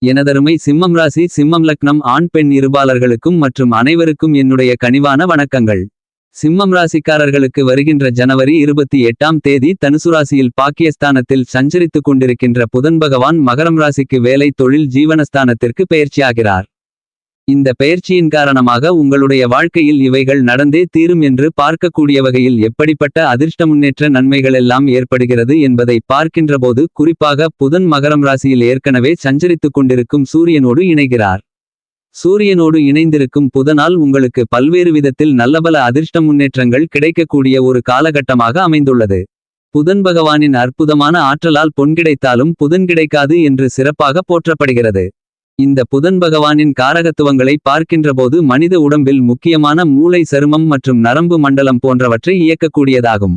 எனதருமை சிம்மம் ராசி சிம்மம் லக்னம் ஆண் பெண் இருபாலர்களுக்கும் மற்றும் அனைவருக்கும் என்னுடைய கனிவான வணக்கங்கள். சிம்மம் ராசிக்காரர்களுக்கு வருகின்ற ஜனவரி 28ஆம் தேதி தனுசு ராசியில் பாக்கியஸ்தானத்தில் சஞ்சரித்துக் கொண்டிருக்கின்ற புதன் பகவான் மகரம் ராசிக்கு வேலை தொழில் ஜீவனஸ்தானத்திற்கு பெயர்ச்சியாகிறார். இந்த பெயர்ச்சியின் காரணமாக உங்களுடைய வாழ்க்கையில் இவைகள் நடந்தே தீரும் என்று பார்க்கக்கூடிய வகையில் எப்படிப்பட்ட அதிர்ஷ்ட முன்னேற்ற நன்மைகளெல்லாம் ஏற்படுகிறது என்பதை பார்க்கின்றபோது குறிப்பாக புதன் மகரம் ராசியில் ஏற்கனவே சஞ்சரித்துக் கொண்டிருக்கும் சூரியனோடு இணைகிறார். சூரியனோடு இணைந்திருக்கும் புதனால் உங்களுக்கு பல்வேறு விதத்தில் நல்லபல அதிர்ஷ்ட முன்னேற்றங்கள் கிடைக்கக்கூடிய ஒரு காலகட்டமாக அமைந்துள்ளது. புதன் பகவானின் அற்புதமான ஆற்றலால் பொன் கிடைத்தாலும் புதன் கிடைக்காது என்று சிறப்பாக போற்றப்படுகிறது. இந்த புதன் பகவானின் காரகத்துவங்களை பார்க்கின்றபோது மனித உடம்பில் முக்கியமான மூளை சருமம் மற்றும் நரம்பு மண்டலம் போன்றவற்றை இயக்கக்கூடியதாகும்.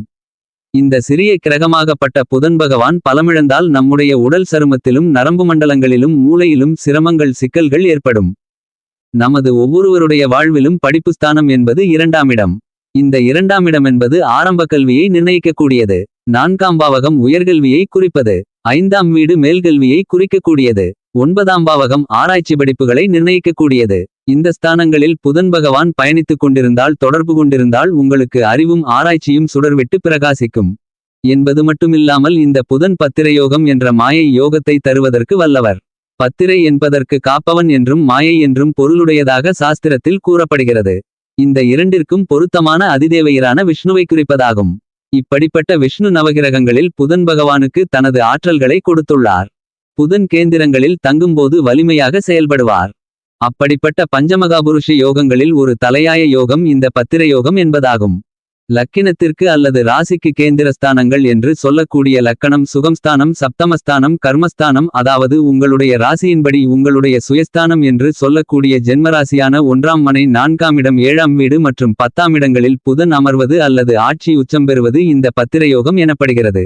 இந்த சிறிய கிரகமாகப்பட்ட புதன் பகவான் பலமிழந்தால் நம்முடைய உடல் சருமத்திலும் நரம்பு மண்டலங்களிலும் மூளையிலும் சிரமங்கள் சிக்கல்கள் ஏற்படும். நமது ஒவ்வொருவருடைய வாழ்விலும் படிப்புஸ்தானம் என்பது 2ஆம் இடம். இந்த 2ஆம் இடம் என்பது ஆரம்ப கல்வியை நிர்ணயிக்கக்கூடியது. 4ஆம் பாவகம் உயர்கல்வியை குறிப்பது. 5ஆம் வீடு மேல்கல்வியை குறிக்கக்கூடியது. 9ஆம் பாவகம் ஆராய்ச்சி படிப்புகளை நிர்ணயிக்கக்கூடியது. இந்த ஸ்தானங்களில் புதன் பகவான் பயணித்துக் கொண்டிருந்தால் தொடர்பு கொண்டிருந்தால் உங்களுக்கு அறிவும் ஆராய்ச்சியும் சுடர்விட்டு பிரகாசிக்கும் என்பது மட்டுமில்லாமல் இந்த புதன் பத்திரயோகம் என்ற மாயை யோகத்தை தருவதற்கு வல்லவர். பத்திரை என்பதற்கு காப்பவன் என்றும் மாயை என்றும் பொருளுடையதாக சாஸ்திரத்தில் கூறப்படுகிறது. இந்த இரண்டிற்கும் பொருத்தமான அதிதேவையரான விஷ்ணுவை குறிப்பதாகும். இப்படிப்பட்ட விஷ்ணு நவகிரகங்களில் புதன் பகவானுக்கு தனது ஆற்றல்களை கொடுத்துள்ளார். புதன் கேந்திரங்களில் தங்கும்போது வலிமையாக செயல்படுவார். அப்படிப்பட்ட பஞ்சமகாபுருஷ யோகங்களில் ஒரு தலையாய யோகம் இந்த பத்திர யோகம் என்பதாகும். லக்கினத்திற்கு அல்லது ராசிக்கு கேந்திரஸ்தானங்கள் என்று சொல்லக்கூடிய லக்கணம் சுகம்ஸ்தானம் சப்தமஸ்தானம் கர்மஸ்தானம் அதாவது உங்களுடைய ராசியின்படி உங்களுடைய சுயஸ்தானம் என்று சொல்லக்கூடிய ஜென்மராசியான 1ஆம் மனை 4ஆம் இடம் 7ஆம் வீடு மற்றும் 10ஆம் இடங்களில் புதன் அமர்வது அல்லது ஆட்சி உச்சம் பெறுவது இந்த பத்திரயோகம் எனப்படுகிறது.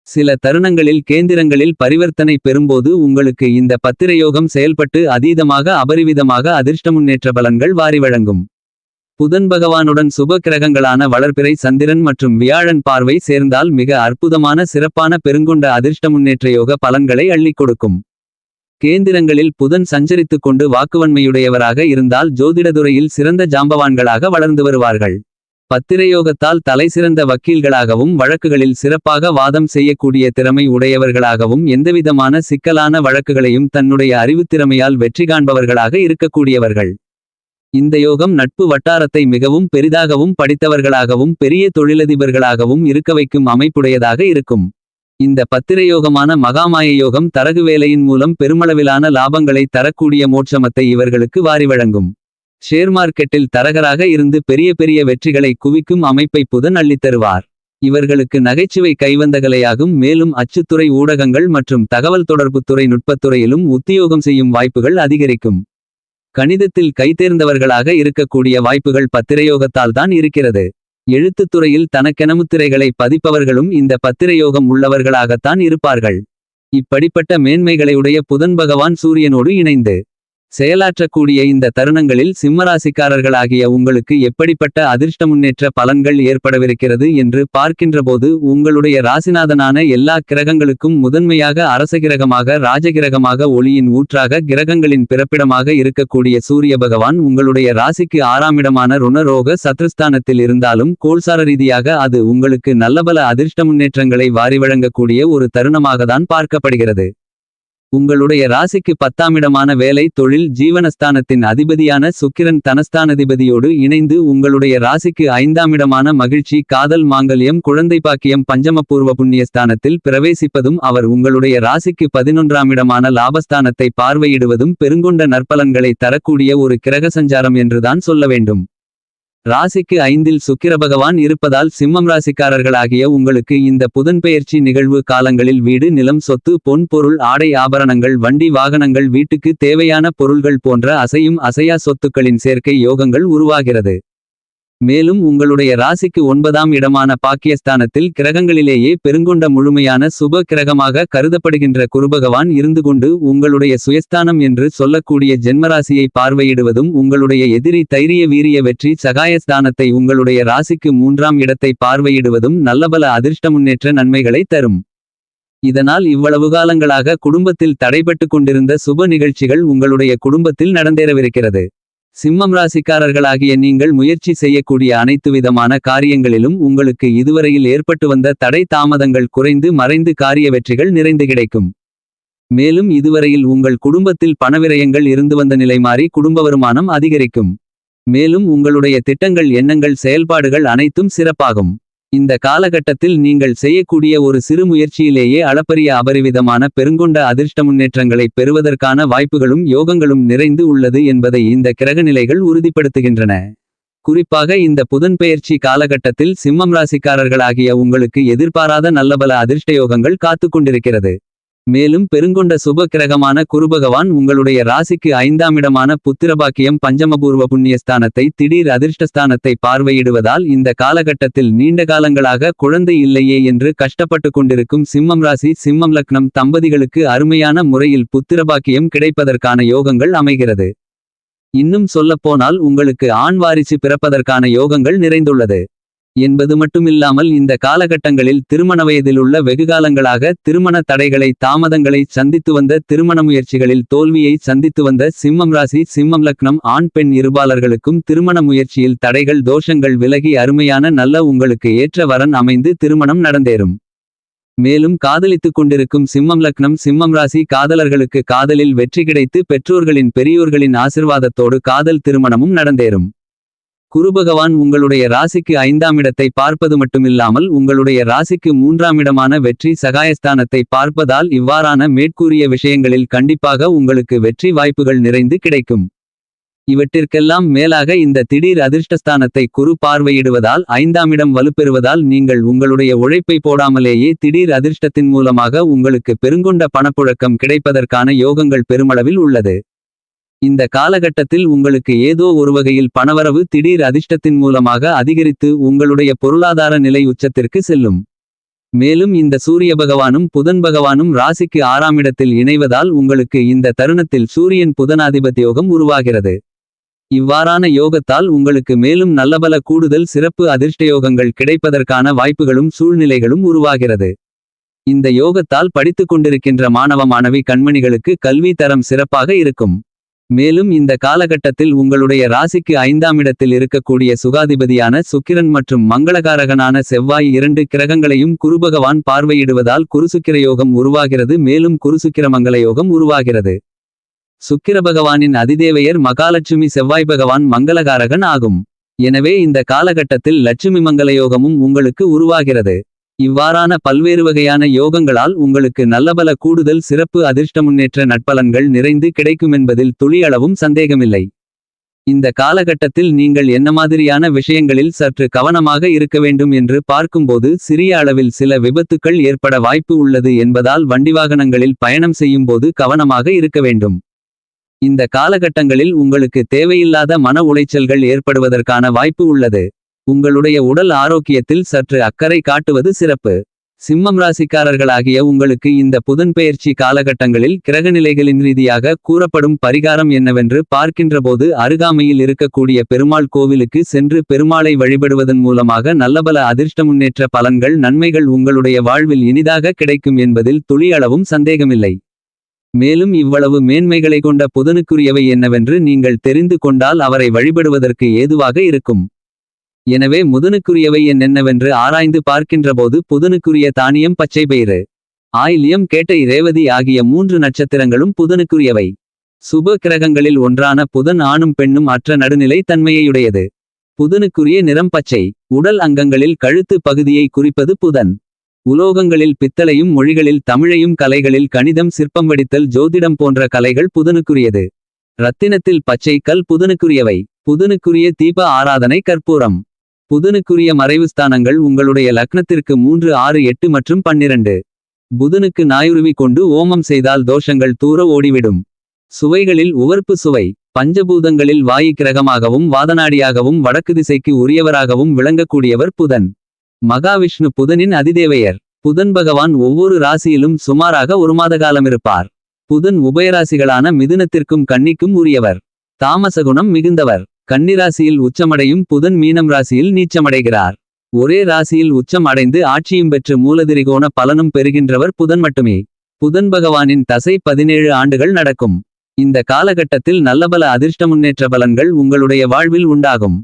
சில தருணங்களில் கேந்திரங்களில் பரிவர்த்தனை பெறும்போது உங்களுக்கு இந்த பத்திரயோகம் செயல்பட்டு அதீதமாக அபரிவிதமாக அதிர்ஷ்ட முன்னேற்ற பலன்கள் வாரி வழங்கும். புதன் பகவானுடன் சுப கிரகங்களான வளர்பிறை சந்திரன் மற்றும் வியாழன் பார்வை சேர்ந்தால் மிக அற்புதமான சிறப்பான பெருங்கொண்ட அதிர்ஷ்ட முன்னேற்ற யோக பலன்களை அள்ளிக் கொடுக்கும். கேந்திரங்களில் புதன் சஞ்சரித்துக் கொண்டு வாக்குவன்மையுடையவராக இருந்தால் ஜோதிடதுறையில் சிறந்த ஜாம்பவான்களாக வளர்ந்து வருவார்கள். பத்திரயோகத்தால் தலைசிறந்த வக்கீல்களாகவும் வழக்குகளில் சிறப்பாக வாதம் செய்யக்கூடிய திறமை உடையவர்களாகவும் எந்தவிதமான சிக்கலான வழக்குகளையும் தன்னுடைய அறிவுத்திறமையால் வெற்றி காண்பவர்களாக இருக்கக்கூடியவர்கள். இந்த யோகம் நட்பு வட்டாரத்தை மிகவும் பெரிதாகவும் படித்தவர்களாகவும் பெரிய தொழிலதிபர்களாகவும் இருக்க வைக்கும் அமைப்புடையதாக இருக்கும். இந்த பத்திரயோகமான மகாமாய யோகம் தரகு வேலையின் மூலம் பெருமளவிலான லாபங்களை தரக்கூடிய மோட்சமத்தை இவர்களுக்கு வாரி வழங்கும். ஷேர் மார்க்கெட்டில் தரகராக இருந்து பெரிய பெரிய வெற்றிகளை குவிக்கும் அமைப்பை புதன் அள்ளித்தருவார். இவர்களுக்கு நகைச்சுவை கைவந்தகலையாகும். மேலும் அச்சுத்துறை ஊடகங்கள் மற்றும் தகவல் தொடர்புத்துறை நுட்பத்துறையிலும் உத்தியோகம் செய்யும் வாய்ப்புகள் அதிகரிக்கும். கணிதத்தில் கைதேர்ந்தவர்களாக இருக்கக்கூடிய வாய்ப்புகள் பத்திரயோகத்தால் தான் இருக்கிறது. எழுத்துத்துறையில் தனக்கென முத்திரைகளை பதிப்பவர்களும் இந்த பத்திரயோகம் உள்ளவர்களாகத்தான் இருப்பார்கள். இப்படிப்பட்ட மேன்மைகளையுடைய புதன் பகவான் சூரியனோடு இணைந்து செயலாற்றக்கூடிய இந்த தருணங்களில் சிம்மராசிக்காரர்களாகிய உங்களுக்கு எப்படிப்பட்ட அதிர்ஷ்ட முன்னேற்ற பலன்கள் ஏற்படவிருக்கிறது என்று பார்க்கின்றபோது உங்களுடைய ராசிநாதனான எல்லா கிரகங்களுக்கும் முதன்மையாக அரசகிரகமாக ராஜகிரகமாக ஒளியின் ஊற்றாக கிரகங்களின் பிறப்பிடமாக இருக்கக்கூடிய சூரிய பகவான் உங்களுடைய ராசிக்கு 6ஆம் இடமான ருணரோக சத்ருஸ்தானத்தில் இருந்தாலும் கோல்சார ரீதியாக அது உங்களுக்கு நல்லபல அதிர்ஷ்ட முன்னேற்றங்களை வாரி வழங்கக்கூடிய ஒரு தருணமாகத்தான் பார்க்கப்படுகிறது. உங்களுடைய ராசிக்கு 10ஆம் இடமான வேலை தொழில் ஜீவனஸ்தானத்தின் அதிபதியான சுக்கிரன் தனஸ்தானதிபதியோடு இணைந்து உங்களுடைய ராசிக்கு 5ஆம் இடமான மகிழ்ச்சி காதல் மாங்கல்யம் குழந்தை பாக்கியம் பஞ்சமபூர்வ புண்ணியஸ்தானத்தில் பிரவேசிப்பதும் அவர் உங்களுடைய ராசிக்கு 11ஆம் இடமான லாபஸ்தானத்தை பார்வையிடுவதும் பெருங்கொண்ட நற்பலன்களை தரக்கூடிய ஒரு கிரக சஞ்சாரம் என்றுதான் சொல்ல வேண்டும். ராசிக்கு 5இல் சுக்கிர பகவான் இருப்பதால் சிம்மம் ராசிக்காரர்களாகிய உங்களுக்கு இந்த புதன்பெயர்ச்சி நிகழ்வு காலங்களில் வீடு நிலம் சொத்து பொன் பொருள் ஆடை ஆபரணங்கள் வண்டி வாகனங்கள் வீட்டுக்கு தேவையான பொருள்கள் போன்ற அசையும் அசையா சொத்துக்களின் சேர்க்கை யோகங்கள் உருவாகிறது. மேலும் உங்களுடைய ராசிக்கு 9ஆம் இடமான பாக்கியஸ்தானத்தில் கிரகங்களிலேயே பெருங்கொண்ட முழுமையான சுப கிரகமாக கருதப்படுகின்ற குருபகவான் இருந்துகொண்டு உங்களுடைய சுயஸ்தானம் என்று சொல்லக்கூடிய ஜென்மராசியை பார்வையிடுவதும் உங்களுடைய எதிரி தைரிய வீரிய வெற்றி சகாயஸ்தானத்தை உங்களுடைய ராசிக்கு 3ஆம் இடத்தை பார்வையிடுவதும் நல்லபல அதிர்ஷ்ட முன்னேற்ற நன்மைகளை தரும். இதனால் இவ்வளவு காலங்களாக குடும்பத்தில் தடைபட்டு கொண்டிருந்த சுப நிகழ்ச்சிகள் உங்களுடைய குடும்பத்தில் நடந்தேறவிருக்கிறது. சிம்மம் ராசிக்காரர்களாகிய நீங்கள் முயற்சி செய்யக்கூடிய அனைத்து விதமான காரியங்களிலும் உங்களுக்கு இதுவரையில் ஏற்பட்டு வந்த தடை தாமதங்கள் குறைந்து மறைந்து காரிய வெற்றிகள் நிறைந்து கிடைக்கும். மேலும் இதுவரையில் உங்கள் குடும்பத்தில் பணவிரயங்கள் இருந்து வந்த நிலை மாறி குடும்ப வருமானம் அதிகரிக்கும். மேலும் உங்களுடைய திட்டங்கள் எண்ணங்கள் செயல்பாடுகள் அனைத்தும் சிறப்பாகும். இந்த காலகட்டத்தில் நீங்கள் செய்யக்கூடிய ஒரு சிறு முயற்சியிலேயே அளப்பரிய அபரிவிதமான பெருங்கொண்ட அதிர்ஷ்ட முன்னேற்றங்களை பெறுவதற்கான வாய்ப்புகளும் யோகங்களும் நிறைந்து உள்ளது என்பதை இந்த கிரகநிலைகள் உறுதிப்படுத்துகின்றன. குறிப்பாக இந்த புதன்பெயர்ச்சி காலகட்டத்தில் சிம்மம் ராசிக்காரர்களாகிய உங்களுக்கு எதிர்பாராத நல்லபல அதிர்ஷ்டயோகங்கள் காத்து கொண்டிருக்கிறது. மேலும் பெருங்கொண்ட சுப கிரகமான குருபகவான் உங்களுடைய ராசிக்கு 5ஆம் இடமான புத்திரபாக்கியம் பஞ்சமபூர்வ புண்ணியஸ்தானத்தை திடீர் அதிர்ஷ்டஸ்தானத்தை பார்வையிடுவதால் இந்த காலகட்டத்தில் நீண்ட காலங்களாக குழந்தை இல்லையே என்று கஷ்டப்பட்டு கொண்டிருக்கும் சிம்மம் ராசி சிம்மம் லக்னம் தம்பதிகளுக்கு அருமையான முறையில் புத்திரபாக்கியம் கிடைப்பதற்கான யோகங்கள் அமைகிறது. இன்னும் சொல்லப்போனால் உங்களுக்கு ஆண் வாரிசு பிறப்பதற்கான யோகங்கள் நிறைந்துள்ளது என்பது மட்டுமில்லாமல் இந்த காலகட்டங்களில் திருமண வயதிலுள்ள வெகுகாலங்களாக திருமண தடைகளை தாமதங்களை சந்தித்து வந்த திருமண முயற்சிகளில் தோல்வியை சந்தித்து வந்த சிம்மம் ராசி சிம்மம் லக்னம் ஆண் பெண் இருபாலர்களுக்கும் திருமண முயற்சியில் தடைகள் தோஷங்கள் விலகி அருமையான நல்ல உங்களுக்கு ஏற்ற வரன் அமைந்து திருமணம் நடந்தேறும். மேலும் காதலித்துக் கொண்டிருக்கும் சிம்மம் லக்னம் சிம்மம் ராசி காதலர்களுக்கு காதலில் வெற்றி கிடைத்து பெற்றோர்களின் பெரியோர்களின் ஆசிர்வாதத்தோடு காதல் திருமணமும் நடந்தேறும். குருபகவான் உங்களுடைய ராசிக்கு 5ஆம் இடத்தை பார்ப்பது மட்டுமில்லாமல் உங்களுடைய ராசிக்கு 3ஆம் இடமான வெற்றி சகாயஸ்தானத்தை பார்ப்பதால் இவ்வாறான மேற்கூறிய விஷயங்களில் கண்டிப்பாக உங்களுக்கு வெற்றி வாய்ப்புகள் நிறைந்து கிடைக்கும். இவற்றிற்கெல்லாம் மேலாக இந்த திடீர் அதிர்ஷ்டஸ்தானத்தை குரு பார்வையிடுவதால் 5ஆம் இடம் வலுப்பெறுவதால் நீங்கள் உங்களுடைய உழைப்பை போடாமலேயே திடீர் அதிர்ஷ்டத்தின் மூலமாக உங்களுக்கு பெருங்கொண்ட பணப்புழக்கம் கிடைப்பதற்கான யோகங்கள் பெருமளவில் உள்ளது. இந்த காலகட்டத்தில் உங்களுக்கு ஏதோ ஒரு வகையில் பணவரவு திடீர் அதிர்ஷ்டத்தின் மூலமாக அதிகரித்து உங்களுடைய பொருளாதார நிலை உச்சத்திற்கு செல்லும். மேலும் இந்த சூரிய பகவானும் புதன் பகவானும் ராசிக்கு 6ஆம் இடத்தில் இணைவதால் உங்களுக்கு இந்த தருணத்தில் சூரியன் புதனாதிபதி யோகம் உருவாகிறது. இவ்வாறான யோகத்தால் உங்களுக்கு மேலும் நல்லபல கூடுதல் சிறப்பு அதிர்ஷ்டயோகங்கள் கிடைப்பதற்கான வாய்ப்புகளும் சூழ்நிலைகளும் உருவாகிறது. இந்த யோகத்தால் படித்துக் கொண்டிருக்கின்ற மாணவ மாணவி கண்மணிகளுக்கு கல்வி தரம் சிறப்பாக இருக்கும். மேலும் இந்த காலகட்டத்தில் உங்களுடைய ராசிக்கு 5ஆம் இடத்தில் இருக்கக்கூடிய சுகாதிபதியான சுக்கிரன் மற்றும் மங்களகாரகனான செவ்வாய் 2 கிரகங்களையும் குருபகவான் பார்வையிடுவதால் குருசுக்கிர யோகம் உருவாகிறது. மேலும் குருசுக்கிர மங்கள யோகம் உருவாகிறது. சுக்கிர பகவானின் அதிதேவையர் மகாலட்சுமி செவ்வாய் பகவான் மங்களகாரகன் ஆகும். எனவே இந்த காலகட்டத்தில் லட்சுமி மங்கள யோகமும் உங்களுக்கு உருவாகிறது. இவ்வாறான பல்வேறு வகையான யோகங்களால் உங்களுக்கு நல்லபல கூடுதல் சிறப்பு அதிர்ஷ்ட முன்னேற்ற நட்பலன்கள் நிறைந்து கிடைக்குமென்பதில் துளியளவும் சந்தேகமில்லை. இந்த காலகட்டத்தில் நீங்கள் என்ன மாதிரியான விஷயங்களில் சற்று கவனமாக இருக்க வேண்டும் என்று பார்க்கும்போது சிறிய அளவில் சில விபத்துக்கள் ஏற்பட வாய்ப்பு உள்ளது என்பதால் வண்டிவாகனங்களில் பயணம் செய்யும்போது கவனமாக இருக்க வேண்டும். இந்த காலகட்டங்களில் உங்களுக்கு தேவையில்லாத மன உளைச்சல்கள் ஏற்படுவதற்கான வாய்ப்பு உள்ளது. உங்களுடைய உடல் ஆரோக்கியத்தில் சற்று அக்கறை காட்டுவது சிறப்பு. சிம்மம் ராசிக்காரர்களாகிய உங்களுக்கு இந்த புதன்பெயர்ச்சி காலகட்டங்களில் கிரகநிலைகளின் ரீதியாக கூறப்படும் பரிகாரம் என்னவென்று பார்க்கின்றபோது அருகாமையில் இருக்கக்கூடிய பெருமாள் கோவிலுக்கு சென்று பெருமாளை வழிபடுவதன் மூலமாக நல்லபல அதிர்ஷ்ட முன்னேற்ற பலன்கள் நன்மைகள் உங்களுடைய வாழ்வில் இனிதாக கிடைக்கும் என்பதில் துளியளவும் சந்தேகமில்லை. மேலும் இவ்வளவு மேன்மைகளை கொண்ட புதனுக்குரியவை என்னவென்று நீங்கள் தெரிந்து கொண்டால் அவரை வழிபடுவதற்கு ஏதுவாக இருக்கும். எனவே புதனுக்குரியவை என்னென்னவென்று ஆராய்ந்து பார்க்கின்றபோது புதனுக்குரிய தானியம் பச்சை பயிறு ஆயில்யம் கேட்டை ரேவதி ஆகிய 3 நட்சத்திரங்களும் புதனுக்குரியவை. சுப கிரகங்களில் ஒன்றான புதன் ஆணும் பெண்ணும் அற்ற நடுநிலை தன்மையுடையது. புதனுக்குரிய நிறம் பச்சை. உடல் அங்கங்களில் கழுத்து பகுதியை குறிப்பது புதன். உலோகங்களில் பித்தளையும் மொழிகளில் தமிழையும் கலைகளில் கணிதம் சிற்பம் வடித்தல் ஜோதிடம் போன்ற கலைகள் புதனுக்குரியது. இரத்தினத்தில் பச்சை கல் புதனுக்குரியவை. புதனுக்குரிய தீப ஆராதனை கற்பூரம். புதனுக்குரிய மறைவுஸ்தானங்கள் உங்களுடைய லக்னத்திற்கு 3 6 8 மற்றும் 12. புதனுக்கு நாயுருவி கொண்டு ஓமம் செய்தால் தோஷங்கள் தூர ஓடிவிடும். சுவைகளில் உவர்ப்பு சுவை. பஞ்சபூதங்களில் வாயு கிரகமாகவும் வாதநாடியாகவும் வடக்கு திசைக்கு உரியவராகவும் விளங்கக்கூடியவர் புதன். மகாவிஷ்ணு புதனின் அதிதேவையர். புதன் பகவான் ஒவ்வொரு ராசியிலும் சுமாராக 1 மாத காலம் இருப்பார். புதன் உபயராசிகளான மிதுனத்திற்கும் கன்னிக்கும் உரியவர். தாமசகுணம் மிகுந்தவர். கன்னிராசியில் உச்சமடையும் புதன் மீனம் ராசியில் நீச்சமடைகிறார். ஒரே ராசியில் உச்சம் அடைந்து ஆட்சியும் பெற்று மூலதிரிகோண பலனும் பெறுகின்றவர் புதன் மட்டுமே. புதன் பகவானின் தசை 17 ஆண்டுகள் நடக்கும். இந்த காலகட்டத்தில் நல்லபல அதிர்ஷ்ட முன்னேற்ற பலன்கள் உங்களுடைய வாழ்வில் உண்டாகும்.